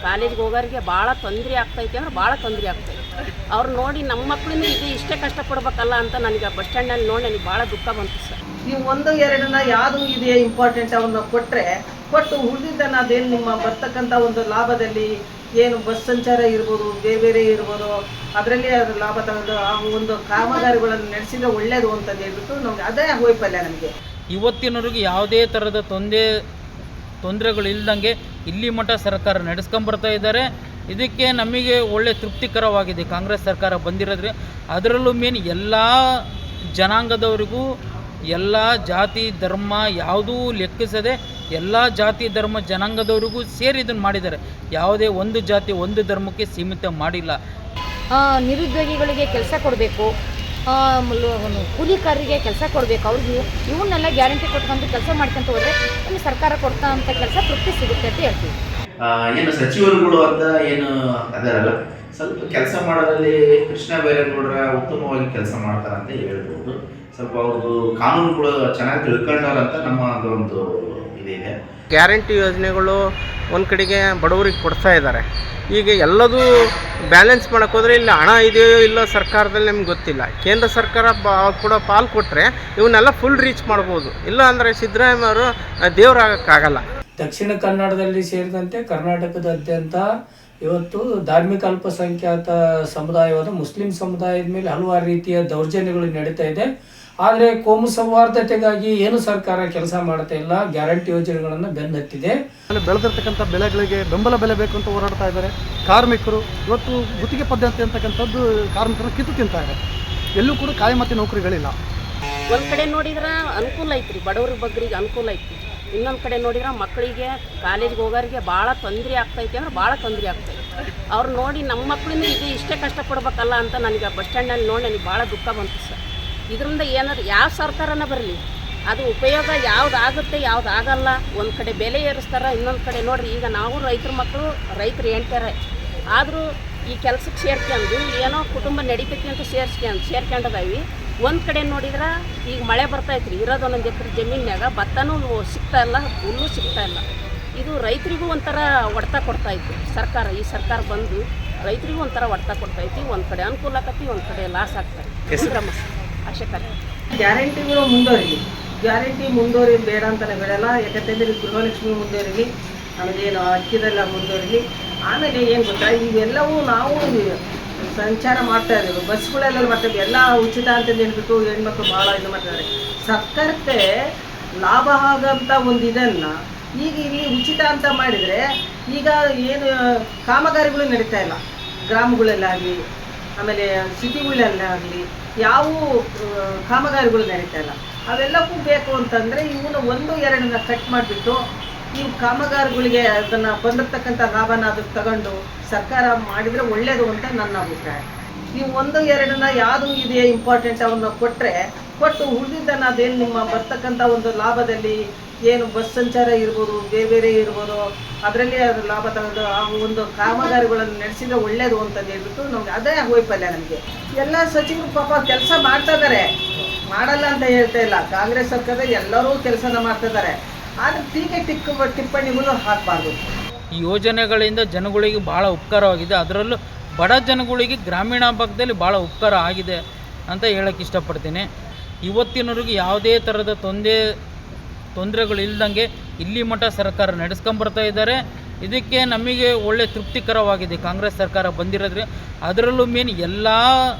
ಕಾಲೇಜ್ಗೆ ಹೋಗೋರಿಗೆ ಭಾಳ ತೊಂದರೆ ಆಗ್ತೈತೆ ಅಂದ್ರೆ ಭಾಳ ತೊಂದರೆ ಆಗ್ತೈತೆ. ಅವ್ರು ನೋಡಿ ನಮ್ಮ ಮಕ್ಕಳಿಂದ ಇದು ಇಷ್ಟೇ ಕಷ್ಟಪಡ್ಬೇಕಲ್ಲ ಅಂತ ನನಗೆ ಬಸ್ ಸ್ಟ್ಯಾಂಡಲ್ಲಿ ನೋಡಿ ನನಗೆ ಭಾಳ ದುಃಖ ಬಂತು ಸರ್. ನೀವು ಒಂದು ಎರಡನ್ನ ಯಾವುದು ಇದೆಯಾ ಇಂಪಾರ್ಟೆಂಟ್ ಅವನ್ನ ಕೊಟ್ಟು ಉಳಿದಿದ್ದನ್ನು ಅದೇನು ನಿಮ್ಮ ಬರ್ತಕ್ಕಂಥ ಒಂದು ಲಾಭದಲ್ಲಿ ಏನು ಬಸ್ ಸಂಚಾರ ಇರ್ಬೋದು, ಬೇರೆ ಬೇರೆ ಇರ್ಬೋದು, ಅದರಲ್ಲಿ ಅದು ಲಾಭ ತಗೊಂಡು ಆ ಒಂದು ಕಾಮಗಾರಿಗಳನ್ನು ನಡೆಸಿದ್ರೆ ಒಳ್ಳೆಯದು ಅಂತಂದು ಹೇಳ್ಬಿಟ್ಟು ನಮ್ಗೆ ಅದೇ ವೈಫಲ್ಯ ನಮಗೆ. ಇವತ್ತಿನವರೆಗೂ ಯಾವುದೇ ಥರದ ತೊಂದರೆಗಳು ಇಲ್ದಂಗೆ ಇಲ್ಲಿ ಮಠ ಸರ್ಕಾರ ನಡೆಸ್ಕೊಂಬರ್ತಾ ಇದ್ದಾರೆ. ಇದಕ್ಕೆ ನಮಗೆ ಒಳ್ಳೆ ತೃಪ್ತಿಕರವಾಗಿದೆ ಕಾಂಗ್ರೆಸ್ ಸರ್ಕಾರ ಬಂದಿರೋದ್ರೆ. ಅದರಲ್ಲೂ ಮೇನ್ ಎಲ್ಲ ಜನಾಂಗದವರಿಗೂ ಎಲ್ಲ ಜಾತಿ ಧರ್ಮ ಯಾವುದೂ ಲೆಕ್ಕಿಸದೆ ಎಲ್ಲ ಜಾತಿ ಧರ್ಮ ಜನಾಂಗದವರಿಗೂ ಸೇರಿ ಇದನ್ನು ಮಾಡಿದ್ದಾರೆ. ಯಾವುದೇ ಒಂದು ಜಾತಿ ಒಂದು ಧರ್ಮಕ್ಕೆ ಸೀಮಿತ ಮಾಡಿಲ್ಲ. ನಿರುದ್ಯೋಗಿಗಳಿಗೆ ಕೆಲಸ ಕೊಡಬೇಕು, ಕೂಲಿಕಾರರಿಗೆ ಕೆಲಸ ಕೊಡಬೇಕು, ಅವ್ರಿಗೆ ಇವನ್ನೆಲ್ಲ ಗ್ಯಾರಂಟಿ ಕೊಟ್ಕೊಂಡು ಕೆಲಸ ಮಾಡ್ಕೊಂತ ಹೋದರೆ ನಮಗೆ ಸರ್ಕಾರ ಕೊಡ್ತಂಥ ಕೆಲಸ ತೃಪ್ತಿ ಸಿಗುತ್ತೆ ಅಂತ ಹೇಳ್ತೀವಿ. ಏನು ಸಚಿವರುಗಳು ಅಂತ ಏನು ಅದರಲ್ಲ, ಸ್ವಲ್ಪ ಕೆಲಸ ಮಾಡೋದ್ರಲ್ಲಿ ಕೃಷ್ಣ ಬೈರೇಗೌಡರ ಉತ್ತಮವಾಗಿ ಕೆಲಸ ಮಾಡ್ತಾರೆ ಅಂತ ಹೇಳ್ಬೋದು. ಸ್ವಲ್ಪ ಅವ್ರದ್ದು ಕಾನೂನುಗಳು ಚೆನ್ನಾಗಿ ತಿಳ್ಕೊಂಡವ್ರಂತ ನಮ್ಮ ಒಂದು ಇದಿದೆ. ಗ್ಯಾರಂಟಿ ಯೋಜನೆಗಳು ಒಂದು ಕಡೆಗೆ ಬಡವರಿಗೆ ಕೊಡ್ತಾ ಇದ್ದಾರೆ. ಈಗ ಎಲ್ಲದೂ ಬ್ಯಾಲೆನ್ಸ್ ಮಾಡೋಕ್ಕೆ ಹೋದರೆ ಇಲ್ಲಿ ಹಣ ಇದೆಯೋ ಇಲ್ಲೋ ಸರ್ಕಾರದಲ್ಲಿ ನಮ್ಗೆ ಗೊತ್ತಿಲ್ಲ. ಕೇಂದ್ರ ಸರ್ಕಾರ ಕೂಡ ಪಾಲು ಕೊಟ್ಟರೆ ಇವನ್ನೆಲ್ಲ ಫುಲ್ ರೀಚ್ ಮಾಡ್ಬೋದು. ಇಲ್ಲ ಅಂದರೆ ಸಿದ್ದರಾಮಯ್ಯ ಅವರು ದೇವರಾಗಕ್ಕಾಗಲ್ಲ. ದಕ್ಷಿಣ ಕನ್ನಡದಲ್ಲಿ ಸೇರಿದಂತೆ ಕರ್ನಾಟಕದಾದ್ಯಂತ ಇವತ್ತು ಧಾರ್ಮಿಕ ಅಲ್ಪಸಂಖ್ಯಾತ ಸಮುದಾಯವಾದ ಮುಸ್ಲಿಂ ಸಮುದಾಯದ ಮೇಲೆ ಹಲವಾರು ರೀತಿಯ ದೌರ್ಜನ್ಯಗಳು ನಡೀತಾ ಇದೆ. ಆದರೆ ಕೋಮು ಸೌಹಾರ್ದತೆಗಾಗಿ ಏನು ಸರ್ಕಾರ ಕೆಲಸ ಮಾಡ್ತಾ ಇಲ್ಲ. ಗ್ಯಾರಂಟಿ ಯೋಜನೆಗಳನ್ನು ಬೆನ್ನತ್ತಿದೆ. ಬೆಳೆದಿರ್ತಕ್ಕಂಥ ಬೆಳೆಗಳಿಗೆ ಬೆಂಬಲ ಬೆಲೆ ಬೇಕು ಅಂತ ಹೋರಾಡ್ತಾ ಇದ್ದಾರೆ. ಕಾರ್ಮಿಕರು ಇವತ್ತು ಗುತ್ತಿಗೆ ಪದ್ಧತಿ ಅಂತಕ್ಕಂಥದ್ದು ಕಾರ್ಮಿಕರನ್ನು ಕಿತ್ತು ತಿಂತಾ ಇದೆ. ಎಲ್ಲೂ ಕೂಡ ಕಾಯಮತಿ ನೌಕರಿಗಳಿಲ್ಲ. ಒಂದು ಕಡೆ ನೋಡಿದ್ರೆ ಅನುಕೂಲ ಐತ್ರಿ, ಬಡವ್ರ ಬಗ್ಗರಿಗೆ ಅನುಕೂಲ ಐತಿ. ಇನ್ನೊಂದು ಕಡೆ ನೋಡಿದ್ರೆ ಮಕ್ಕಳಿಗೆ ಕಾಲೇಜ್ಗೆ ಹೋಗೋರಿಗೆ ಭಾಳ ತೊಂದರೆ ಆಗ್ತೈತೆ ಅಂದ್ರೆ ಭಾಳ ತೊಂದರೆ ಆಗ್ತೈತೆ. ಅವ್ರು ನೋಡಿ ನಮ್ಮ ಮಕ್ಕಳಿಂದ ಇದು ಇಷ್ಟೇ ಕಷ್ಟಪಡ್ಬೇಕಲ್ಲ ಅಂತ ನನಗೆ ಬಸ್ ಸ್ಟ್ಯಾಂಡಲ್ಲಿ ನೋಡಿ ನನಗೆ ಭಾಳ ದುಃಖ ಬಂತು ಸರ್. ಇದರಿಂದ ಏನಾದ್ರು ಯಾವ ಸರ್ಕಾರನ ಬರಲಿ ಅದು ಉಪಯೋಗ ಯಾವ್ದು ಆಗುತ್ತೆ ಯಾವ್ದು ಆಗಲ್ಲ. ಒಂದು ಕಡೆ ಬೆಲೆ ಏರಿಸ್ತಾರೆ, ಇನ್ನೊಂದು ಕಡೆ ನೋಡಿರಿ ಈಗ ನಾವು ರೈತರ ಮಕ್ಕಳು ರೈತರು ಹೇಳ್ತಾರೆ. ಆದರೂ ಈ ಕೆಲಸಕ್ಕೆ ಸೇರ್ಕೊಂಡು ಏನೋ ಕುಟುಂಬ ನಡೀತೈತಿ ಅಂತ ಸೇರ್ಕೊಂಡದಾವಿ. ಒಂದು ಕಡೆ ನೋಡಿದ್ರೆ ಈಗ ಮಳೆ ಬರ್ತೈತ್ರಿ, ಇರೋದು ಒಂದೊಂದು ಎಕರೆ ಜಮೀನ್ಯಾಗ ಭತ್ತನೂ ಸಿಗ್ತಾಯಿಲ್ಲ, ಹುಲ್ಲು ಸಿಗ್ತಾಯಿಲ್ಲ. ಇದು ರೈತರಿಗೂ ಒಂಥರ ಹೊಡ್ತ ಕೊಡ್ತಾಯಿತ್ತು ಸರ್ಕಾರ. ಈ ಸರ್ಕಾರ ಬಂದು ರೈತರಿಗೂ ಒಂಥರ ಹೊಡ್ತ ಕೊಡ್ತೈತಿ. ಒಂದು ಕಡೆ ಅನುಕೂಲ ಆಕತಿ, ಒಂದು ಕಡೆ ಲಾಸ್ ಆಗ್ತಾರೆ. ಆಶೆಕರ ಗ್ಯಾರಂಟಿಗಳು ಮುಂದುವರಿಲಿ, ಗ್ಯಾರಂಟಿ ಮುಂದುವರಿ ಬೇಡ ಅಂತಲೇ ಬಿಡಲ್ಲ. ಯಾಕಂತಂದರೆ ಗೃಹಲಕ್ಷ್ಮಿ ಮುಂದುವರಿಲಿ, ಆಮೇಲೆ ಏನು ಅಕ್ಕಿದೆಲ್ಲ ಮುಂದುವರಿಲಿ. ಆಮೇಲೆ ಏನು ಗೊತ್ತಾ, ಇವೆಲ್ಲವೂ ನಾವು ಸಂಚಾರ ಮಾಡ್ತಾ ಇದ್ದೀವಿ, ಬಸ್ಗಳೆಲ್ಲ ಮಾಡ್ತೀವಿ, ಎಲ್ಲ ಉಚಿತ ಅಂತಂದು ಹೇಳ್ಬಿಟ್ಟು ಹೆಣ್ಮಕ್ಳು ಭಾಳ ಇದು ಮಾಡ್ತಾರೆ. ಸರ್ಕಾರಕ್ಕೆ ಲಾಭ ಆಗೋಂಥ ಒಂದು ಇದನ್ನು ಈಗ ಇಲ್ಲಿ ಉಚಿತ ಅಂತ ಮಾಡಿದರೆ ಈಗ ಏನು ಕಾಮಗಾರಿಗಳು ನಡೀತಾ ಇಲ್ಲ ಗ್ರಾಮಗಳಲ್ಲಾಗಲಿ, ಆಮೇಲೆ ಸಿಟಿಗಳಲ್ಲಾಗಲಿ ಯಾವ ಕಾಮಗಾರಿಗಳು ನಡೀತಾ ಇಲ್ಲ. ಅವೆಲ್ಲಕ್ಕೂ ಬೇಕು ಅಂತಂದರೆ ಇವನು ಒಂದು ಎರಡನ್ನ ಕಟ್ ಮಾಡಿಬಿಟ್ಟು ಈ ಕಾಮಗಾರಿಗಳಿಗೆ ಅದನ್ನು ಬಂದಿರ್ತಕ್ಕಂಥ ಲಾಭನ ಅದಕ್ಕೆ ತಗೊಂಡು ಸರ್ಕಾರ ಮಾಡಿದರೆ ಒಳ್ಳೆಯದು ಅಂತ ನನ್ನ ಅಭಿಪ್ರಾಯ. ನೀವು ಒಂದು ಎರಡನ್ನ ಯಾವುದು ಇದೆಯಾ ಇಂಪಾರ್ಟೆಂಟ್ ಅವನ್ನ ಕೊಟ್ಟು ಉಳಿದಿದ್ದನ್ನು ಅದೇನು ನಿಮ್ಮ ಬರ್ತಕ್ಕಂಥ ಒಂದು ಲಾಭದಲ್ಲಿ ಏನು ಬಸ್ ಸಂಚಾರ ಇರ್ಬೋದು, ಬೇರೆ ಬೇರೆ ಇರ್ಬೋದು, ಅದರಲ್ಲಿ ಅದು ಲಾಭ ತಗೊಂಡು ಆ ಒಂದು ಕಾಮಗಾರಿಗಳನ್ನು ನಡೆಸಿದರೆ ಒಳ್ಳೆಯದು ಅಂತಂದು ಹೇಳ್ಬಿಟ್ಟು ನಮ್ಗೆ ಅದೇ ವೈಫಲ್ಯ ನಮಗೆ. ಎಲ್ಲ ಸಚಿವರು ಪಾಪ ಕೆಲಸ ಮಾಡ್ತಾ ಇದ್ದಾರೆ, ಮಾಡಲ್ಲ ಅಂತ ಹೇಳ್ತಾ ಇಲ್ಲ. ಕಾಂಗ್ರೆಸ್ ಸರ್ಕಾರದಲ್ಲಿ ಎಲ್ಲರೂ ಕೆಲಸನ ಮಾಡ್ತಾ ಇದ್ದಾರೆ. ಆದರೆ ಟೀಕೆ ಟಿಪ್ಪಣಿಗಳು ಹಾಕಬಾರ್ದು. ಈ ಯೋಜನೆಗಳಿಂದ ಜನಗಳಿಗೆ ಭಾಳ ಉಪಕಾರವಾಗಿದೆ. ಅದರಲ್ಲೂ ಬಡ ಜನಗಳಿಗೆ ಗ್ರಾಮೀಣ ಭಾಗದಲ್ಲಿ ಭಾಳ ಉಪಕಾರ ಆಗಿದೆ ಅಂತ ಹೇಳೋಕ್ಕೆ ಇಷ್ಟಪಡ್ತೀನಿ. ಇವತ್ತಿನವರೆಗೂ ಯಾವುದೇ ಥರದ ತೊಂದರೆಗಳು ಇಲ್ದಂಗೆ ಇಲ್ಲಿ ಮಠ ಸರ್ಕಾರ ನಡೆಸ್ಕೊಂಬರ್ತಾ ಇದ್ದಾರೆ. ಇದಕ್ಕೆ ನಮಗೆ ಒಳ್ಳೆ ತೃಪ್ತಿಕರವಾಗಿದೆ ಕಾಂಗ್ರೆಸ್ ಸರ್ಕಾರ ಬಂದಿರೋದ್ರೆ. ಅದರಲ್ಲೂ ಮೇನ್ ಎಲ್ಲ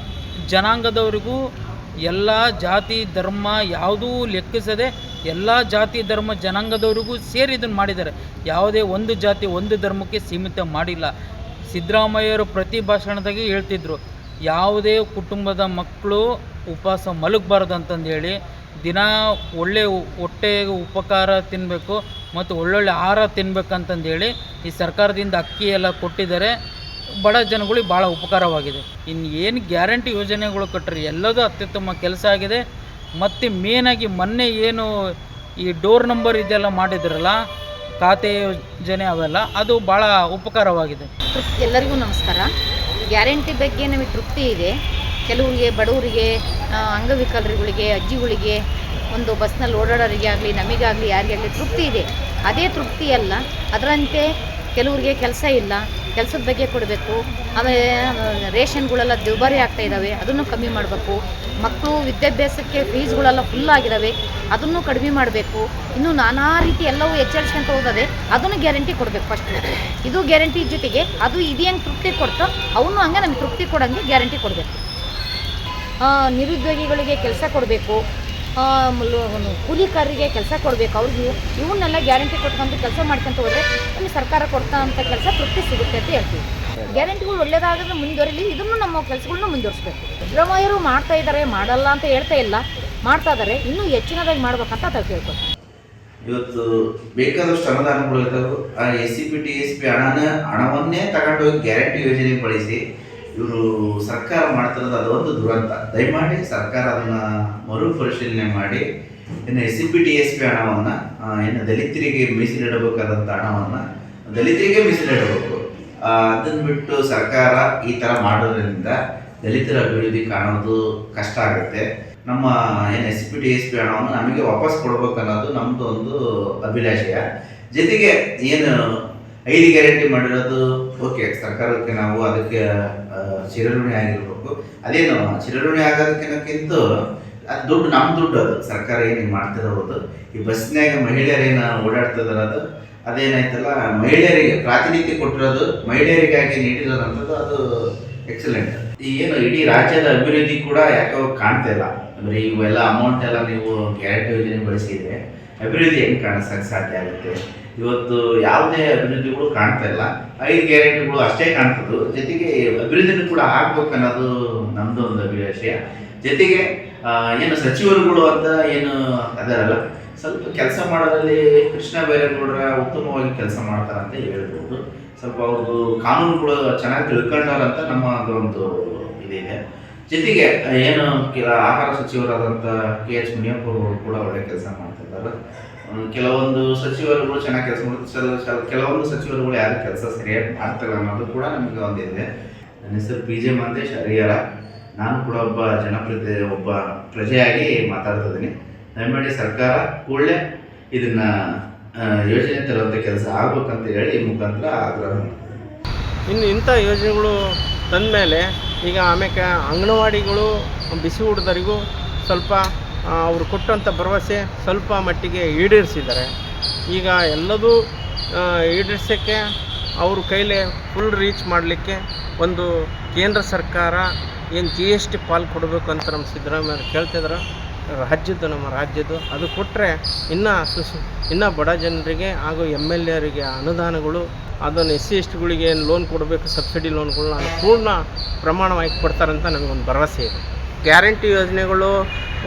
ಜನಾಂಗದವರಿಗೂ ಎಲ್ಲ ಜಾತಿ ಧರ್ಮ ಯಾವುದೂ ಲೆಕ್ಕಿಸದೆ ಎಲ್ಲ ಜಾತಿ ಧರ್ಮ ಜನಾಂಗದವರಿಗೂ ಸೇರಿ ಇದನ್ನು ಮಾಡಿದ್ದಾರೆ. ಯಾವುದೇ ಒಂದು ಜಾತಿ ಒಂದು ಧರ್ಮಕ್ಕೆ ಸೀಮಿತ ಮಾಡಿಲ್ಲ. ಸಿದ್ದರಾಮಯ್ಯವರು ಪ್ರತಿ ಭಾಷಣದಾಗೆ ಹೇಳ್ತಿದ್ರು, ಯಾವುದೇ ಕುಟುಂಬದ ಮಕ್ಕಳು ಉಪವಾಸ ಮಲಗಬಾರ್ದು ಅಂತಂದೇಳಿ, ದಿನ ಒಳ್ಳೆ ಹೊಟ್ಟೆಗೆ ಉಪಕಾರ ತಿನ್ನಬೇಕು ಮತ್ತು ಒಳ್ಳೊಳ್ಳೆ ಆಹಾರ ತಿನ್ಬೇಕಂತಂದೇಳಿ ಈ ಸರ್ಕಾರದಿಂದ ಅಕ್ಕಿ ಎಲ್ಲ ಕೊಟ್ಟಿದ್ದಾರೆ. ಬಡ ಜನಗಳಿಗೆ ಭಾಳ ಉಪಕಾರವಾಗಿದೆ. ಇನ್ನು ಏನು ಗ್ಯಾರಂಟಿ ಯೋಜನೆಗಳು ಕೊಟ್ಟರೆ ಎಲ್ಲದೂ ಅತ್ಯುತ್ತಮ ಕೆಲಸ ಆಗಿದೆ. ಮತ್ತು ಮೇನಾಗಿ ಮೊನ್ನೆ ಏನು ಈ ಡೋರ್ ನಂಬರ್ ಇದೆಲ್ಲ ಮಾಡಿದ್ರಲ್ಲ, ಖಾತೆ ಯೋಜನೆ ಅವೆಲ್ಲ, ಅದು ಭಾಳ ಉಪಕಾರವಾಗಿದೆ. ಎಲ್ಲರಿಗೂ ನಮಸ್ಕಾರ. ಗ್ಯಾರಂಟಿ ಬಗ್ಗೆ ನಮಗೆ ತೃಪ್ತಿ ಇದೆ. ಕೆಲವರಿಗೆ ಬಡವರಿಗೆ, ಅಂಗವಿಕಲರುಗಳಿಗೆ, ಅಜ್ಜಿಗಳಿಗೆ, ಒಂದು ಬಸ್ನಲ್ಲಿ ಓಡಾಡೋರಿಗೆ ಆಗಲಿ, ನಮಗಾಗಲಿ, ಯಾರಿಗಾಗಲಿ ತೃಪ್ತಿ ಇದೆ. ಅದೇ ತೃಪ್ತಿ ಅಲ್ಲ, ಅದರಂತೆ ಕೆಲವರಿಗೆ ಕೆಲಸ ಇಲ್ಲ, ಕೆಲಸದ ಬಗ್ಗೆ ಕೊಡಬೇಕು. ಆಮೇಲೆ ರೇಷನ್ಗಳೆಲ್ಲ ದುಬಾರಿ ಆಗ್ತಾ ಇದ್ದಾವೆ, ಅದನ್ನು ಕಮ್ಮಿ ಮಾಡಬೇಕು. ಮಕ್ಕಳು ವಿದ್ಯಾಭ್ಯಾಸಕ್ಕೆ ಫೀಸ್ಗಳೆಲ್ಲ ಫುಲ್ ಆಗಿದ್ದಾವೆ, ಅದನ್ನು ಕಡಿಮೆ ಮಾಡಬೇಕು. ಇನ್ನು ನಾನಾ ರೀತಿ ಎಲ್ಲವೂ ಹೆಚ್ಚಳಿಸ್ಕೊಂತ ಹೋಗೋದೆ, ಅದನ್ನು ಗ್ಯಾರಂಟಿ ಕೊಡಬೇಕು ಫಸ್ಟ್. ಇದು ಗ್ಯಾರಂಟಿ ಜೊತೆಗೆ ಅದು ಇದೇನು ತೃಪ್ತಿ ಕೊಡ್ತೋ ಅವನು ಹಂಗೆ ನಮ್ಗೆ ತೃಪ್ತಿ ಕೊಡೋಂಗೆ ಗ್ಯಾರಂಟಿ ಕೊಡಬೇಕು. ನಿರುದ್ಯೋಗಿಗಳಿಗೆ ಕೆಲಸ ಕೊಡಬೇಕು, ಕೂಲಿಕಾರರಿಗೆ ಕೆಲಸ ಕೊಡಬೇಕು. ಅವ್ರಿಗೆ ಇವನ್ನೆಲ್ಲ ಗ್ಯಾರಂಟಿ ಕೊಟ್ಕೊಂಡು ಕೆಲಸ ಮಾಡ್ಕೊಂತ ಹೋದರೆ ನಮಗೆ ಸರ್ಕಾರ ಕೊಡ್ತಾ ಅಂತ ಕೆಲಸ ತೃಪ್ತಿ ಸಿಗುತ್ತೆ ಅಂತ ಹೇಳ್ತೀವಿ. ಗ್ಯಾರಂಟಿಗಳು ಒಳ್ಳೆಯದಾಗಿದ್ರೆ ಮುಂದುವರಿಲಿ, ಇದನ್ನು ನಮ್ಮ ಕೆಲಸಗಳನ್ನ ಮುಂದುವರಿಸ್ಬೇಕು. ಸಿದ್ದರಾಮಯ್ಯರು ಮಾಡ್ತಾ ಇದ್ದಾರೆ, ಮಾಡಲ್ಲ ಅಂತ ಹೇಳ್ತಾ ಇಲ್ಲ, ಮಾಡ್ತಾ ಇದ್ದಾರೆ. ಇನ್ನೂ ಹೆಚ್ಚಿನದಾಗಿ ಮಾಡ್ಬೇಕಂತ ತಾವು ಕೇಳ್ಬೋದು. ಇವತ್ತು ಬೇಕಾದಷ್ಟು ಅನುದಾನಗಳು ಇದ್ದಾವೆ. ಆ SCP TSP ಹಣವನ್ನೇ ತಗೊಂಡೋಗಿ ಗ್ಯಾರಂಟಿ ಯೋಜನೆ ಬಳಸಿ ಇವರು ಸರ್ಕಾರ ಮಾಡ್ತಿರೋದು ಅದೊಂದು ದುರಂತ. ದಯಮಾಡಿ ಸರ್ಕಾರ ಅದನ್ನು ಮರುಪರಿಶೀಲನೆ ಮಾಡಿ ಇನ್ನು SCP TSP ಹಣವನ್ನು ಇನ್ನು ದಲಿತರಿಗೆ ಮೀಸಲಿಡಬೇಕಾದಂಥ ಹಣವನ್ನು ದಲಿತರಿಗೆ ಮೀಸಲಿಡಬೇಕು. ಅದನ್ನು ಬಿಟ್ಟು ಸರ್ಕಾರ ಈ ಥರ ಮಾಡೋದ್ರಿಂದ ದಲಿತರ ಅಭಿವೃದ್ಧಿ ಕಾಣೋದು ಕಷ್ಟ ಆಗುತ್ತೆ. ನಮ್ಮ ಏನು SCP TSP ಹಣವನ್ನು ನಮಗೆ ವಾಪಸ್ ಕೊಡ್ಬೇಕು ಅನ್ನೋದು ನಮ್ಮದು ಒಂದು ಅಭಿಲಾಷೆಯ. ಜೊತೆಗೆ ಏನು 5 ಗ್ಯಾರಂಟಿ ಮಾಡಿರೋದು ಓಕೆ, ಸರ್ಕಾರಕ್ಕೆ ನಾವು ಅದಕ್ಕೆ ಚಿರಋಣಿ ಆಗಿರ್ಬೇಕು. ಅದೇನು ಚಿರಋಣಿ ಆಗೋದಕ್ಕಿಂತ ಅದು ದುಡ್ಡು ನಮ್ಮ ದುಡ್ಡು, ಅದು ಸರ್ಕಾರ ಏನು ಮಾಡ್ತಿರೋದು. ಈ ಬಸ್ನಾಗ ಮಹಿಳೆಯರೇನು ಓಡಾಡ್ತಿದಾರೆ ಅದು ಅದೇನಾಯ್ತಲ್ಲ, ಮಹಿಳೆಯರಿಗೆ ಪ್ರಾತಿನಿಧ್ಯ ಕೊಟ್ಟಿರೋದು, ಮಹಿಳೆಯರಿಗಾಗಿ ನೀಡಿರೋದಂಥದ್ದು ಅದು ಎಕ್ಸಲೆಂಟ್. ಈ ಏನು ಇಡೀ ರಾಜ್ಯದ ಅಭಿವೃದ್ಧಿ ಕೂಡ ಯಾಕೋ ಕಾಣ್ತಾ ಇಲ್ಲ. ಅಂದರೆ ಇವೆಲ್ಲ ಅಮೌಂಟ್ ಎಲ್ಲ ನೀವು ಗ್ಯಾರಂಟಿ ಯೋಜನೆ ಬಳಸಿದರೆ ಅಭಿವೃದ್ಧಿ ಹೆಂಗೆ ಕಾಣಿಸೋಕ್ಕೆ ಸಾಧ್ಯ ಆಗುತ್ತೆ? ಇವತ್ತು ಯಾವುದೇ ಅಭಿವೃದ್ಧಿಗಳು ಕಾಣ್ತಾ ಇಲ್ಲ, 5 ಗ್ಯಾರಂಟಿಗಳು ಅಷ್ಟೇ ಕಾಣ್ತದ್ದು. ಜೊತೆಗೆ ಅಭಿವೃದ್ಧಿನೂ ಕೂಡ ಆಗ್ಬೇಕು ಅನ್ನೋದು ನಮ್ಮದು ಒಂದು ಅಭಿಲಾಷೆ. ಜೊತೆಗೆ ಏನು ಸಚಿವರುಗಳು ಅಂತ ಏನು ಅದಾರಲ್ಲ, ಸ್ವಲ್ಪ ಕೆಲಸ ಮಾಡೋದ್ರಲ್ಲಿ ಕೃಷ್ಣ ಬೈರೇಗೌಡರ ಉತ್ತಮವಾಗಿ ಕೆಲಸ ಮಾಡ್ತಾರಂತ ಹೇಳ್ಬೋದು. ಸ್ವಲ್ಪ ಅವ್ರದ್ದು ಕಾನೂನುಗಳು ಚೆನ್ನಾಗಿ ತಿಳ್ಕೊಂಡವ್ರಂತ ನಮ್ಮ ಒಂದು ಇದಿದೆ. ಜೊತೆಗೆ ಏನು ಆಹಾರ ಸಚಿವರಾದಂಥ KH ಮುನಿಯಪ್ಪ ಅವರು ಕೂಡ ಒಳ್ಳೆ ಕೆಲಸ ಮಾಡ್ತಿದ್ದಾರೆ. ಕೆಲವೊಂದು ಸಚಿವರುಗಳು ಚೆನ್ನಾಗಿ ಕೆಲಸ ಮಾಡ್ತಾರೆ, ಕೆಲವೊಂದು ಸಚಿವರುಗಳು ಯಾರು ಕೆಲಸ ಸರಿಯಾಗಿ ಮಾಡ್ತಾರೆ ಅನ್ನೋದು ಕೂಡ ನಮಗೆ ಒಂದಿದೆ. ನನ್ನ ಹೆಸರು PJ ಮಂದೇಶ್ ಹರಿಹರ. ನಾನು ಕೂಡ ಒಬ್ಬ ಪ್ರಜೆಯಾಗಿ ಮಾತಾಡ್ತಾ ಇದ್ದೀನಿ. ದಯಮಾಡಿ ಸರ್ಕಾರ ಕೂಡಲೇ ಇದನ್ನ ಯೋಜನೆ ತರುವಂಥ ಕೆಲಸ ಆಗ್ಬೇಕಂತ ಹೇಳಿ ಈ ಮುಖಾಂತರ ಆಗ್ರಹ ಮಾಡ್ತೀನಿ. ಇನ್ನು ಇಂಥ ಯೋಜನೆಗಳು ತಂದಮೇಲೆ ಈಗ ಆಮೇಲೆ ಅಂಗನವಾಡಿಗಳು ಬಿಸಿ ಊಟದವರಿಗೂ ಸ್ವಲ್ಪ ಅವರು ಕೊಟ್ಟಂಥ ಭರವಸೆ ಸ್ವಲ್ಪ ಮಟ್ಟಿಗೆ ಈಡೇರಿಸಿದ್ದಾರೆ. ಈಗ ಎಲ್ಲದೂ ಈಡೇರಿಸೋಕ್ಕೆ ಅವ್ರ ಕೈಲೇ ಫುಲ್ ರೀಚ್ ಮಾಡಲಿಕ್ಕೆ ಒಂದು ಕೇಂದ್ರ ಸರ್ಕಾರ ಏನು GST ಪಾಲು ಕೊಡಬೇಕು ಅಂತ ನಮ್ಮ ಸಿದ್ದರಾಮಯ್ಯ ಕೇಳ್ತಿದ್ರು. ನಮ್ಮ ರಾಜ್ಯದ್ದು ಅದು ಕೊಟ್ಟರೆ ಇನ್ನೂ ಬಡ ಜನರಿಗೆ ಹಾಗೂ MLAರಿಗೆ ಅನುದಾನಗಳು, ಅದನ್ನು SC/STಗಳಿಗೆ ಏನು ಲೋನ್ ಕೊಡಬೇಕು, ಸಬ್ಸಿಡಿ ಲೋನ್ಗಳನ್ನ ಪೂರ್ಣ ಪ್ರಮಾಣವಾಗಿ ಕೊಡ್ತಾರಂತ ನನಗೊಂದು ಭರವಸೆ ಇದೆ. ಗ್ಯಾರಂಟಿ ಯೋಜನೆಗಳು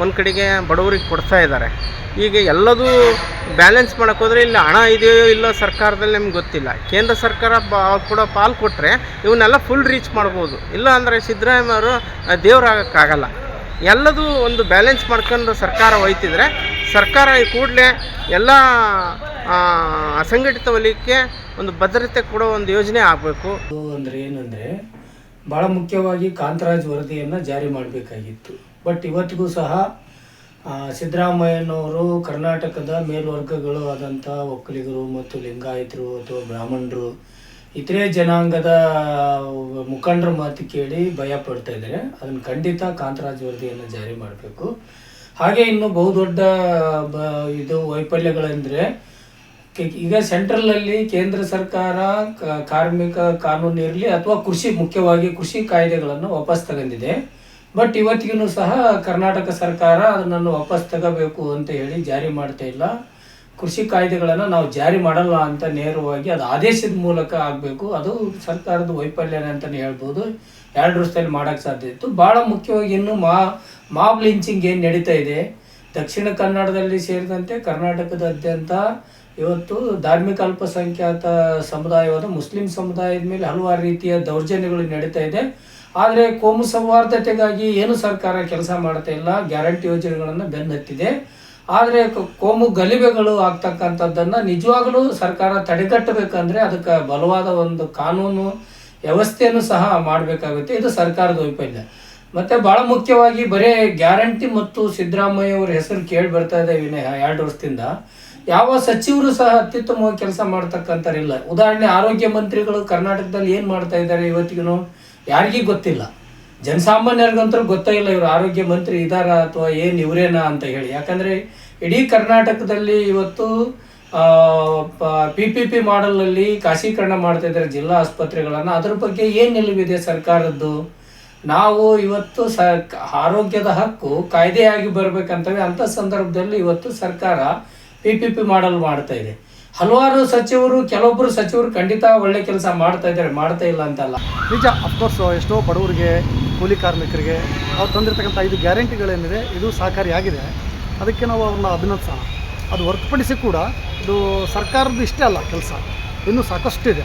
ಒಂದು ಕಡೆಗೆ ಬಡವರಿಗೆ ಕೊಡ್ತಾ ಇದ್ದಾರೆ. ಈಗ ಎಲ್ಲದೂ ಬ್ಯಾಲೆನ್ಸ್ ಮಾಡೋಕ್ಕೋದ್ರೆ ಇಲ್ಲಿ ಹಣ ಇದೆಯೋ ಇಲ್ಲೋ ಸರ್ಕಾರದಲ್ಲಿ ನಮ್ಗೆ ಗೊತ್ತಿಲ್ಲ. ಕೇಂದ್ರ ಸರ್ಕಾರ ಕೂಡ ಪಾಲು ಕೊಟ್ಟರೆ ಇವನ್ನೆಲ್ಲ ಫುಲ್ ರೀಚ್ ಮಾಡ್ಬೋದು. ಇಲ್ಲ ಅಂದರೆ ಸಿದ್ದರಾಮಯ್ಯವರು ದೇವರಾಗಕ್ಕಾಗಲ್ಲ. ಎಲ್ಲದೂ ಒಂದು ಬ್ಯಾಲೆನ್ಸ್ ಮಾಡ್ಕೊಂಡು ಸರ್ಕಾರ ಒಯ್ತಿದ್ರೆ ಸರ್ಕಾರ ಕೂಡಲೇ ಎಲ್ಲ ಅಸಂಘಟಿತ ವಲಯಕ್ಕೆ ಒಂದು ಭದ್ರತೆ ಕೊಡೋ ಒಂದು ಯೋಜನೆ ಆಗಬೇಕು. ಅಂದರೆ ಏನಂದರೆ ಭಾಳ ಮುಖ್ಯವಾಗಿ ಕಾಂತರಾಜ್ ವರದಿಯನ್ನು ಜಾರಿ ಮಾಡಬೇಕಾಗಿತ್ತು. ಬಟ್ ಇವತ್ತಿಗೂ ಸಹ ಸಿದ್ದರಾಮಯ್ಯನವರು ಕರ್ನಾಟಕದ ಮೇಲ್ವರ್ಗಗಳು ಆದಂಥ ಒಕ್ಕಲಿಗರು ಮತ್ತು ಲಿಂಗಾಯತರು ಅಥವಾ ಬ್ರಾಹ್ಮಣರು ಇತರೆ ಜನಾಂಗದ ಮುಖಂಡರ ಮಾತು ಕೇಳಿ ಭಯ ಪಡ್ತಾ ಇದ್ದಾರೆ. ಅದನ್ನು ಖಂಡಿತ ಕಾಂತರಾಜ್ ವರದಿಯನ್ನು ಜಾರಿ ಮಾಡಬೇಕು. ಹಾಗೆ ಇನ್ನು ಬಹುದೊಡ್ಡ ಇದು ವೈಫಲ್ಯಗಳೆಂದರೆ ಈಗ ಸೆಂಟ್ರಲಲ್ಲಿ ಕೇಂದ್ರ ಸರ್ಕಾರ ಕಾರ್ಮಿಕ ಕಾನೂನು ಇರಲಿ ಅಥವಾ ಮುಖ್ಯವಾಗಿ ಕೃಷಿ ಕಾಯ್ದೆಗಳನ್ನು ವಾಪಸ್ ತಗೊಂಡಿದೆ. ಬಟ್ ಇವತ್ತಿಗೂ ಸಹ ಕರ್ನಾಟಕ ಸರ್ಕಾರ ಅದನ್ನು ವಾಪಸ್ ತಗೋಬೇಕು ಅಂತ ಹೇಳಿ ಜಾರಿ ಮಾಡ್ತಾ ಇಲ್ಲ. ಕೃಷಿ ಕಾಯ್ದೆಗಳನ್ನು ನಾವು ಜಾರಿ ಮಾಡಲ್ಲ ಅಂತ ನೇರವಾಗಿ ಅದು ಆದೇಶದ ಮೂಲಕ ಆಗಬೇಕು. ಅದು ಸರ್ಕಾರದ ವೈಫಲ್ಯನೇ ಅಂತಲೇ ಹೇಳ್ಬೋದು. 2 ವರ್ಷದಲ್ಲಿ ಮಾಡೋಕ್ಕೆ ಸಾಧ್ಯ ಇತ್ತು. ಭಾಳ ಮುಖ್ಯವಾಗಿ ಇನ್ನು ಮಾಬ್ ಲಿಂಚಿಂಗ್ ಏನು ನಡೀತಾ ಇದೆ ದಕ್ಷಿಣ ಕನ್ನಡದಲ್ಲಿ ಸೇರಿದಂತೆ ಕರ್ನಾಟಕದಾದ್ಯಂತ ಇವತ್ತು ಧಾರ್ಮಿಕ ಅಲ್ಪಸಂಖ್ಯಾತ ಸಮುದಾಯವಾದ ಮುಸ್ಲಿಂ ಸಮುದಾಯದ ಮೇಲೆ ಹಲವಾರು ರೀತಿಯ ದೌರ್ಜನ್ಯಗಳು ನಡೀತಾ ಇದೆ. ಆದರೆ ಕೋಮು ಸೌಹಾರ್ದತೆಗಾಗಿ ಏನು ಸರ್ಕಾರ ಕೆಲಸ ಮಾಡ್ತಾ ಇಲ್ಲ, ಗ್ಯಾರಂಟಿ ಯೋಜನೆಗಳನ್ನು ಬೆನ್ನತ್ತಿದೆ. ಆದರೆ ಕೋಮು ಗಲಿಭೆಗಳು ಆಗ್ತಕ್ಕಂಥದ್ದನ್ನು ನಿಜವಾಗಲೂ ಸರ್ಕಾರ ತಡೆಗಟ್ಟಬೇಕಂದ್ರೆ ಅದಕ್ಕೆ ಬಲವಾದ ಒಂದು ಕಾನೂನು ವ್ಯವಸ್ಥೆಯನ್ನು ಸಹ ಮಾಡಬೇಕಾಗುತ್ತೆ. ಇದು ಸರ್ಕಾರದ ವೈಫಲ್ಯ. ಮತ್ತು ಭಾಳ ಮುಖ್ಯವಾಗಿ ಬರೀ ಗ್ಯಾರಂಟಿ ಮತ್ತು ಸಿದ್ದರಾಮಯ್ಯ ಅವರ ಹೆಸರು ಕೇಳಿ ಬರ್ತಾ ಇದೆ ವಿನಃ 2 ವರ್ಷದಿಂದ ಯಾವ ಸಚಿವರು ಸಹ ಅತ್ಯುತ್ತಮವಾಗಿ ಕೆಲಸ ಮಾಡ್ತಕ್ಕಂಥವ್ರಿಲ್ಲ. ಉದಾಹರಣೆ ಆರೋಗ್ಯ ಮಂತ್ರಿಗಳು ಕರ್ನಾಟಕದಲ್ಲಿ ಏನು ಮಾಡ್ತಾ ಇದ್ದಾರೆ ಇವತ್ತಿಗೂ ಯಾರಿಗೂ ಗೊತ್ತಿಲ್ಲ. ಜನಸಾಮಾನ್ಯರಿಗಂತೂ ಗೊತ್ತೇ ಇಲ್ಲ ಇವರು ಆರೋಗ್ಯ ಮಂತ್ರಿ ಇದ್ದಾರಾ ಅಥವಾ ಏನು ಇವರೇನಾ ಅಂತ ಹೇಳಿ. ಯಾಕಂದರೆ ಇಡೀ ಕರ್ನಾಟಕದಲ್ಲಿ ಇವತ್ತು PPP ಮಾಡಲಲ್ಲಿ ಖಾಸಗೀಕರಣ ಮಾಡ್ತಾ ಇದ್ದಾರೆ ಜಿಲ್ಲಾ ಆಸ್ಪತ್ರೆಗಳನ್ನು. ಅದ್ರ ಬಗ್ಗೆ ಏನು ನಿಲುವಿದೆ ಸರ್ಕಾರದ್ದು? ನಾವು ಇವತ್ತು ಆರೋಗ್ಯದ ಹಕ್ಕು ಕಾಯ್ದೆಯಾಗಿ ಬರಬೇಕಂತವೆ. ಅಂಥ ಸಂದರ್ಭದಲ್ಲಿ ಇವತ್ತು ಸರ್ಕಾರ PPP ಮಾಡಲ್ ಮಾಡ್ತಾ ಇದೆ. ಹಲವಾರು ಸಚಿವರು, ಕೆಲವೊಬ್ಬರು ಸಚಿವರು ಖಂಡಿತ ಒಳ್ಳೆ ಕೆಲಸ ಮಾಡ್ತಾ ಇದ್ದಾರೆ, ಮಾಡ್ತಾ ಇಲ್ಲ ಅಂತಲ್ಲ. ನಿಜ, ಅಫ್ಕೋರ್ಸ್ ಎಷ್ಟೋ ಬಡವರಿಗೆ, ಕೂಲಿ ಕಾರ್ಮಿಕರಿಗೆ ಅವ್ರು ತಂದಿರ್ತಕ್ಕಂಥ 5 ಗ್ಯಾರಂಟಿಗಳೇನಿದೆ ಇದು ಸಹಕಾರಿಯಾಗಿದೆ. ಅದಕ್ಕೆ ನಾವು ಅವ್ರನ್ನ ಅಭಿನಂದಿಸೋಣ. ಅದು ಹೊರತುಪಡಿಸಿ ಕೂಡ ಇದು ಸರ್ಕಾರದ್ದು ಇಷ್ಟೇ ಅಲ್ಲ ಕೆಲಸ, ಇನ್ನೂ ಸಾಕಷ್ಟಿದೆ.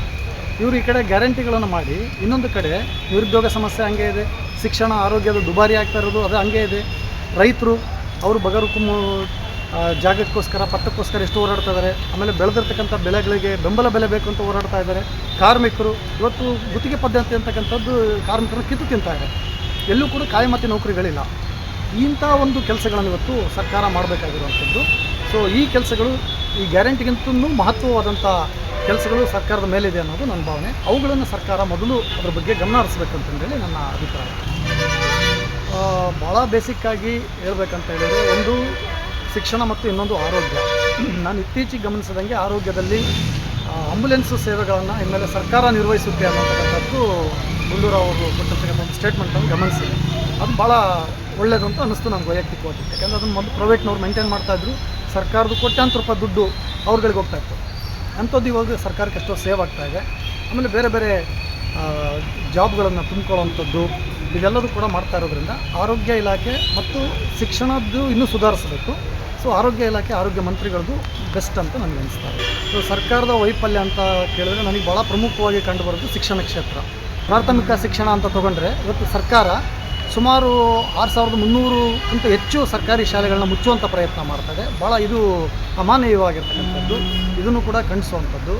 ಇವರು ಈ ಕಡೆ ಗ್ಯಾರಂಟಿಗಳನ್ನು ಮಾಡಿ ಇನ್ನೊಂದು ಕಡೆ ನಿರುದ್ಯೋಗ ಸಮಸ್ಯೆ ಹಂಗೆ ಇದೆ, ಶಿಕ್ಷಣ ಆರೋಗ್ಯದ ದುಬಾರಿ ಆಗ್ತಾ ಇರೋದು ಅದು ಹಂಗೆ ಇದೆ. ರೈತರು ಅವರು ಬಗರುಕುಮ್ಮು ಜಾಗಕ್ಕೋಸ್ಕರ ಪಟ್ಟಕ್ಕೋಸ್ಕರ ಎಷ್ಟು ಹೋರಾಡ್ತಾ ಇದ್ದಾರೆ. ಆಮೇಲೆ ಬೆಳೆದಿರ್ತಕ್ಕಂಥ ಬೆಳೆಗಳಿಗೆ ಬೆಂಬಲ ಬೆಲೆ ಬೇಕು ಅಂತ ಹೋರಾಡ್ತಾ ಇದ್ದಾರೆ. ಕಾರ್ಮಿಕರು ಇವತ್ತು ಗುತ್ತಿಗೆ ಪದ್ಧತಿ ಅಂತಕ್ಕಂಥದ್ದು ಕಾರ್ಮಿಕರು ಕಿತ್ತು ತಿಂತಾ ಇದೆ. ಎಲ್ಲೂ ಕೂಡ ಕಾಯಮತಿ ನೌಕರಿಗಳಿಲ್ಲ. ಇಂಥ ಒಂದು ಕೆಲಸಗಳನ್ನು ಇವತ್ತು ಸರ್ಕಾರ ಮಾಡಬೇಕಾಗಿರುವಂಥದ್ದು. ಸೊ ಈ ಕೆಲಸಗಳು ಈ ಗ್ಯಾರಂಟಿಗಿಂತೂ ಮಹತ್ವವಾದಂಥ ಕೆಲಸಗಳು ಸರ್ಕಾರದ ಮೇಲಿದೆ ಅನ್ನೋದು ನನ್ನ ಭಾವನೆ. ಅವುಗಳನ್ನು ಸರ್ಕಾರ ಮೊದಲು ಅದರ ಬಗ್ಗೆ ಗಮನ ಹರಿಸಬೇಕು ಅಂತಂದೇಳಿ ನನ್ನ ಅಭಿಪ್ರಾಯ. ಭಾಳ ಬೇಸಿಕ್ಕಾಗಿ ಹೇಳ್ಬೇಕಂತ ಹೇಳಿದರೆ, ಒಂದು ಶಿಕ್ಷಣ ಮತ್ತು ಇನ್ನೊಂದು ಆರೋಗ್ಯ. ನಾನು ಇತ್ತೀಚೆಗೆ ಗಮನಿಸಿದಂಗೆ ಆರೋಗ್ಯದಲ್ಲಿ ಆಂಬುಲೆನ್ಸು ಸೇವೆಗಳನ್ನು ಇನ್ಮೇಲೆ ಸರ್ಕಾರ ನಿರ್ವಹಿಸುತ್ತೆ ಅನ್ನೋತಕ್ಕಂಥದ್ದು ಗುಂಡೂರಾವ್ ಅವರು ಕೊಟ್ಟಿರ್ತಕ್ಕಂಥ ಒಂದು ಸ್ಟೇಟ್ಮೆಂಟನ್ನು ಗಮನಿಸಿದೆ. ಅದು ಭಾಳ ಒಳ್ಳೆಯದು ಅಂತ ಅನ್ನಿಸ್ತು ನನಗೆ ವೈಯಕ್ತಿಕವಾಗಿ. ಯಾಕೆಂದರೆ ಅದನ್ನು ಮೊದಲು ಪ್ರೈವೇಟ್ನವ್ರು ಮೇಂಟೈನ್ ಮಾಡ್ತಾಯಿದ್ರು. ಸರ್ಕಾರದ ಕೋಟ್ಯಾಂತರ ರೂಪಾಯಿ ದುಡ್ಡು ಅವ್ರುಗಳಿಗೆ ಹೋಗ್ತಾಯಿತ್ತು. ಅಂಥದ್ದು ಇವಾಗ ಸರ್ಕಾರಕ್ಕೆ ಎಷ್ಟೋ ಸೇವ್ ಆಗ್ತಾಯಿದೆ. ಆಮೇಲೆ ಬೇರೆ ಬೇರೆ ಜಾಬ್ಗಳನ್ನು ತುಂಬಿಕೊಳ್ಳುವಂಥದ್ದು ಇದೆಲ್ಲದೂ ಕೂಡ ಮಾಡ್ತಾ ಇರೋದ್ರಿಂದ ಆರೋಗ್ಯ ಇಲಾಖೆ ಮತ್ತು ಶಿಕ್ಷಣದ್ದು ಇನ್ನೂ ಸುಧಾರಿಸಬೇಕು. ಸೊ ಆರೋಗ್ಯ ಇಲಾಖೆ, ಆರೋಗ್ಯ ಮಂತ್ರಿಗಳದ್ದು ಬೆಸ್ಟ್ ಅಂತ ನನಗೆ ಅನಿಸ್ತಾರೆ. ಸೊ ಸರ್ಕಾರದ ವೈಫಲ್ಯ ಅಂತ ಕೇಳಿದ್ರೆ ನನಗೆ ಭಾಳ ಪ್ರಮುಖವಾಗಿ ಕಂಡುಬರೋದು ಶಿಕ್ಷಣ ಕ್ಷೇತ್ರ. ಪ್ರಾಥಮಿಕ ಶಿಕ್ಷಣ ಅಂತ ತೊಗೊಂಡ್ರೆ ಇವತ್ತು ಸರ್ಕಾರ ಸುಮಾರು 6300ಕ್ಕಿಂತ ಹೆಚ್ಚು ಸರ್ಕಾರಿ ಶಾಲೆಗಳನ್ನ ಮುಚ್ಚುವಂಥ ಪ್ರಯತ್ನ ಮಾಡ್ತಾಯಿದೆ. ಭಾಳ ಇದು ಅಮಾನವೀಯವಾಗಿರ್ತಕ್ಕಂಥದ್ದು. ಇದನ್ನು ಕೂಡ ಖಂಡಿಸುವಂಥದ್ದು.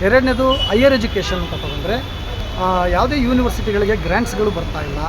ಎರಡನೇದು ಹೈಯರ್ ಎಜುಕೇಷನ್ ಅಂತ ತೊಗೊಂಡ್ರೆ ಯಾವುದೇ ಯೂನಿವರ್ಸಿಟಿಗಳಿಗೆ ಗ್ರ್ಯಾಂಟ್ಸ್ಗಳು ಬರ್ತಾಯಿಲ್ಲ.